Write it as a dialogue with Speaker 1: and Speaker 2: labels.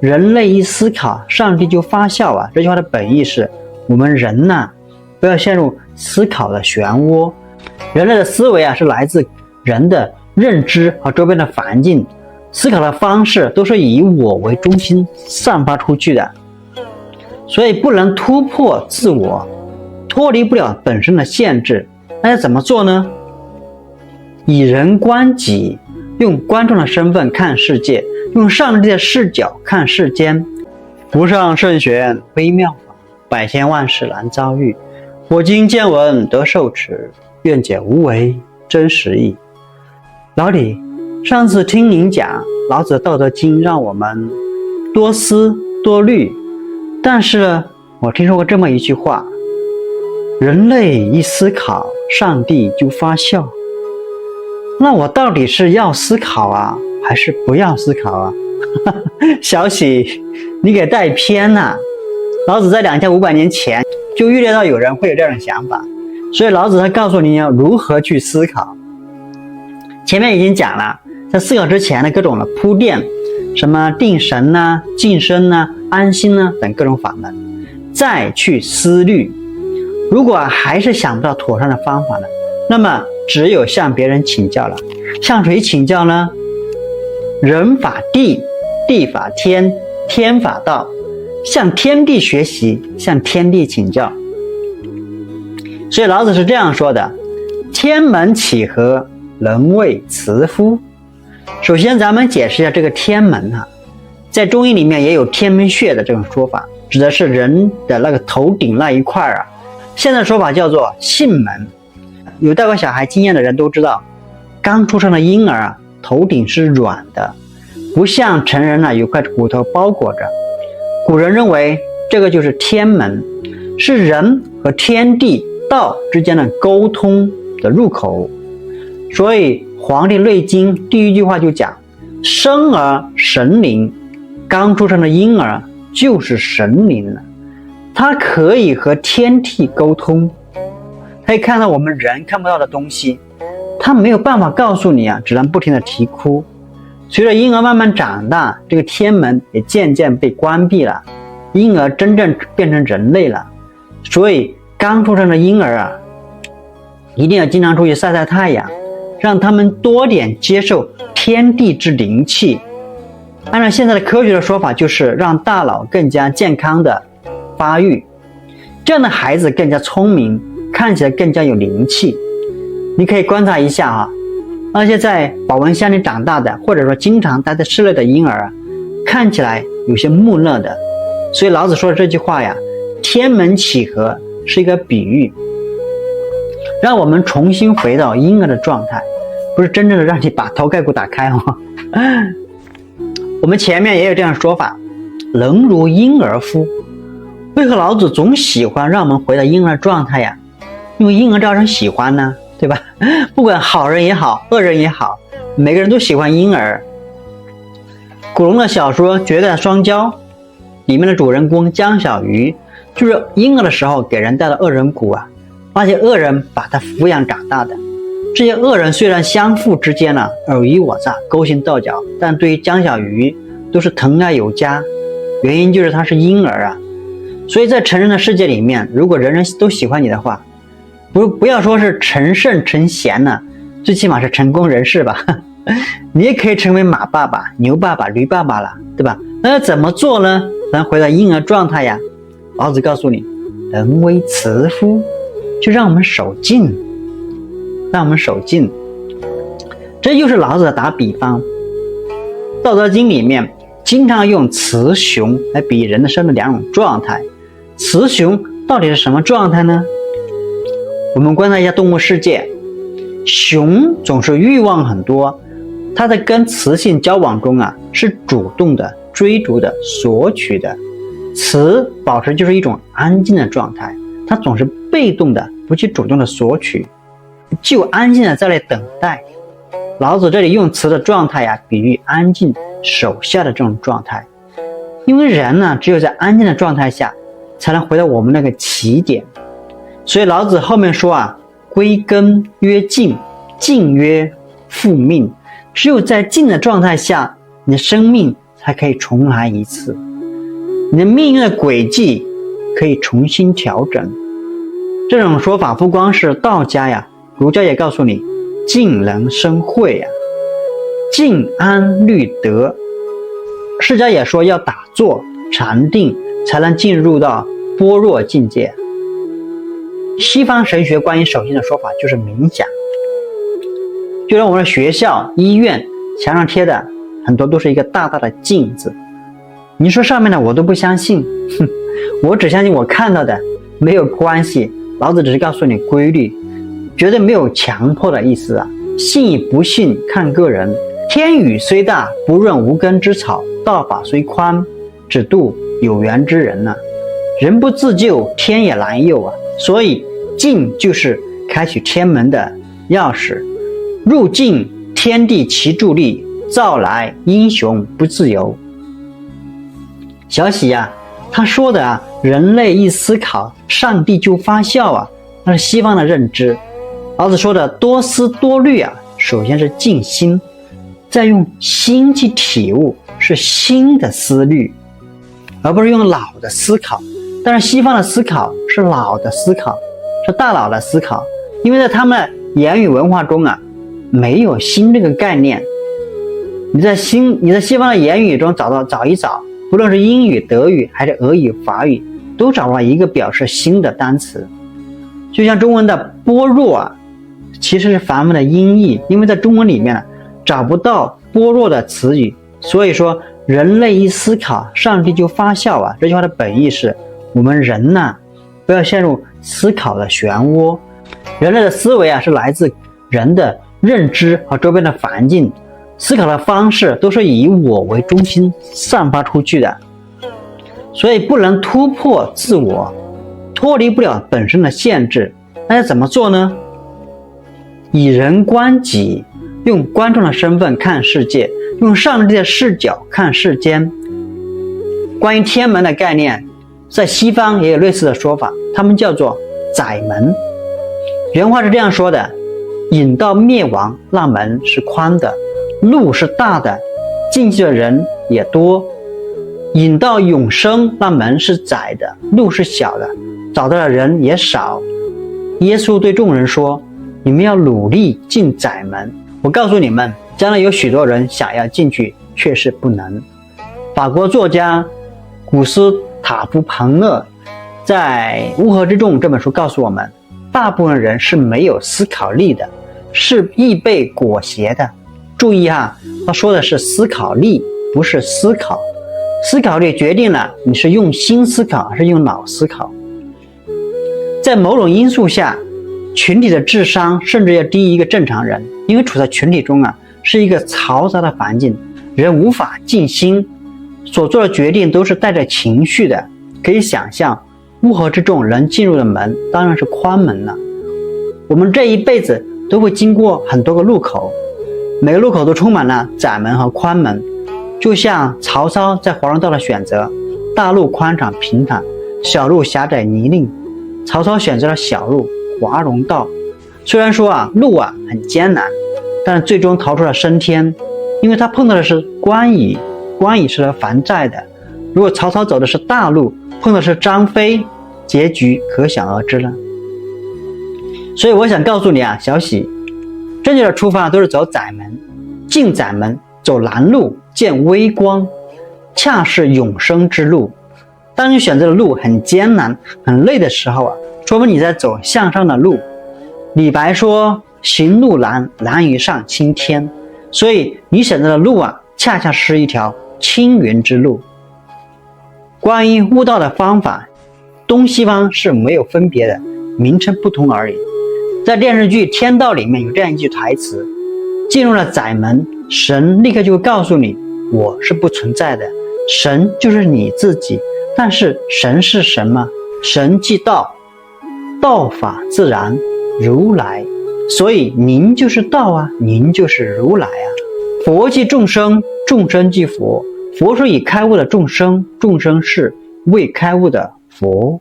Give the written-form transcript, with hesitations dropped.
Speaker 1: 人类一思考，上帝就发笑啊。这句话的本意是我们人呢，不要陷入思考的漩涡。人类的思维啊，是来自人的认知和周边的环境，思考的方式都是以我为中心散发出去的，所以不能突破自我，脱离不了本身的限制。那要怎么做呢？以人观己，用观众的身份看世界，用上帝的视角看世间。不上圣玄微妙法，百千万世难遭遇。我今见闻得受持，愿解无为真实义。老李，上次听您讲老子《道德经》，让我们多思多虑，但是呢，我听说过这么一句话：人类一思考，上帝就发笑。那我到底是要思考啊，还是不要思考啊？小喜，你给带偏了。老子在2500年前就预料到有人会有这样的想法，所以老子他告诉你要如何去思考。前面已经讲了，在思考之前的各种的铺垫，什么定神啊、静身啊、安心啊等各种法门，再去思虑。如果还是想不到妥善的方法呢，那么只有向别人请教了。向谁请教呢？人法地，地法天，天法道。向天地学习，向天地请教。所以老子是这样说的：天门启合，人谓慈乎。首先咱们解释一下这个天门啊，在中医里面也有天门穴的这种说法，指的是人的那个头顶那一块啊。现在说法叫做囟门。有带过小孩经验的人都知道，刚出生的婴儿啊，头顶是软的，不像成人啊有块骨头包裹着。古人认为这个就是天门，是人和天地道之间的沟通的入口。所以《黄帝内经》第一句话就讲：生而神灵。刚出生的婴儿就是神灵了，它可以和天地沟通，可以看到我们人看不到的东西，它没有办法告诉你啊，只能不停地啼哭。随着婴儿慢慢长大，这个天门也渐渐被关闭了，婴儿真正变成人类了。所以刚出生的婴儿啊，一定要经常出去晒晒太阳，让他们多点接受天地之灵气。按照现在的科学的说法，就是让大脑更加健康的发育，这样的孩子更加聪明，看起来更加有灵气。你可以观察一下啊，那些在保温箱里长大的，或者说经常待在室内的婴儿啊，看起来有些木讷的。所以老子说的这句话呀，天门启合是一个比喻，让我们重新回到婴儿的状态，不是真正的让你把头盖骨打开哦。我们前面也有这样的说法，人如婴儿乎？为何老子总喜欢让我们回到婴儿状态呀？因为婴儿招人喜欢呢，对吧？不管好人也好，恶人也好，每个人都喜欢婴儿。古龙的小说《绝代双骄》里面的主人公江小鱼，就是婴儿的时候给人带了恶人蛊啊，那些恶人把他抚养长大的。这些恶人虽然相互之间呢尔虞我诈、勾心斗角，但对于江小鱼都是疼爱有加，原因就是他是婴儿啊。所以在成人的世界里面，如果人人都喜欢你的话，不要说是成圣成贤了，最起码是成功人士吧。你也可以成为马爸爸、牛爸爸、驴爸爸了，对吧？那要怎么做呢？能回到婴儿状态呀？老子告诉你，人为慈乎，就让我们守静，让我们守静。这就是老子的打比方。《道德经》里面经常用雌雄来比喻人的生的两种状态。雌雄到底是什么状态呢？我们观察一下动物世界，雄总是欲望很多，它在跟雌性交往中啊，是主动的、追逐的、索取的。雌保持就是一种安静的状态，它总是被动的，不去主动的索取，就安静的在那里等待。老子这里用雌的状态啊，比喻安静守下的这种状态。因为人呢，只有在安静的状态下，才能回到我们那个起点。所以老子后面说啊，归根曰静，静曰复命。只有在静的状态下，你的生命才可以重来一次，你的命运的轨迹可以重新调整。这种说法不光是道家呀，儒家也告诉你静能生慧呀，静安虑得。释迦也说要打坐禅定才能进入到般若境界。西方神学关于守心的说法就是冥想。就像我们的学校、医院墙上贴的很多都是一个大大的静字，你说上面的我都不相信，我只相信我看到的，没有关系，老子只是告诉你规律，绝对没有强迫的意思啊，信与不信看个人。天宇虽大，不润无根之草，道法虽宽，只渡有缘之人啊。人不自救，天也难佑啊。所以静就是开启天门的钥匙，入静天地齐助力，造来英雄不自由。小喜啊，他说的啊，人类一思考，上帝就发笑啊，那是西方的认知。老子说的多思多虑啊，首先是静心，再用心去体悟，是新的思虑，而不是用老的思考。但是西方的思考是老的思考，是大脑的思考，因为在他们的言语文化中啊，没有新这个概念。你在西方的言语中找一找，不论是英语、德语还是俄语、法语，都找到一个表示新的单词。就像中文的般若啊，其实是梵文的音译，因为在中文里面找不到般若的词语，所以说人类一思考，上帝就发笑啊。这句话的本意是我们人呢，不要陷入思考的漩涡。人类的思维啊，是来自人的认知和周边的环境，思考的方式都是以我为中心散发出去的，所以不能突破自我，脱离不了本身的限制。那要怎么做呢？以人观己，用观众的身份看世界，用上帝的视角看世间。关于天门的概念，在西方也有类似的说法，他们叫做窄门。原话是这样说的：引到灭亡，那门是宽的，路是大的，进去的人也多；引到永生，那门是窄的，路是小的，找到的人也少。耶稣对众人说，你们要努力进窄门。我告诉你们，将来有许多人想要进去，却是不能。法国作家古斯塔夫·彭勒在《乌合之众》这本书告诉我们，大部分人是没有思考力的，是易被裹挟的。注意哈，他说的是思考力，不是思考。思考力决定了你是用心思考还是用脑思考。在某种因素下，群体的智商甚至要低于一个正常人，因为处在群体中啊，是一个嘈杂的环境，人无法静心，所做的决定都是带着情绪的。可以想象，乌合之众能进入的门当然是宽门了。我们这一辈子都会经过很多个路口，每个路口都充满了窄门和宽门，就像曹操在华容道的选择，大路宽敞平坦，小路狭窄泥泞。曹操选择了小路华容道，虽然说路很艰难，但是最终逃出了升天，因为他碰到的是关羽，关羽是来还债的。如果曹操走的是大路，碰的是张飞，结局可想而知了。所以我想告诉你小喜，正确的出发都是走窄门，进窄门，走拦路见微光，恰是永生之路。当你选择的路很艰难很累的时候说明你在走向上的路。李白说行路难，难于上青天，所以你选择的路恰恰是一条青云之路。关于悟道的方法，东西方是没有分别的，名称不同而已。在电视剧《天道》里面有这样一句台词，进入了窄门，神立刻就会告诉你，我是不存在的，神就是你自己。但是神是什么？神即道，道法自然，如来。所以您就是道您就是如来佛即众生，众生即佛，佛是已开悟的众生，众生是未开悟的佛。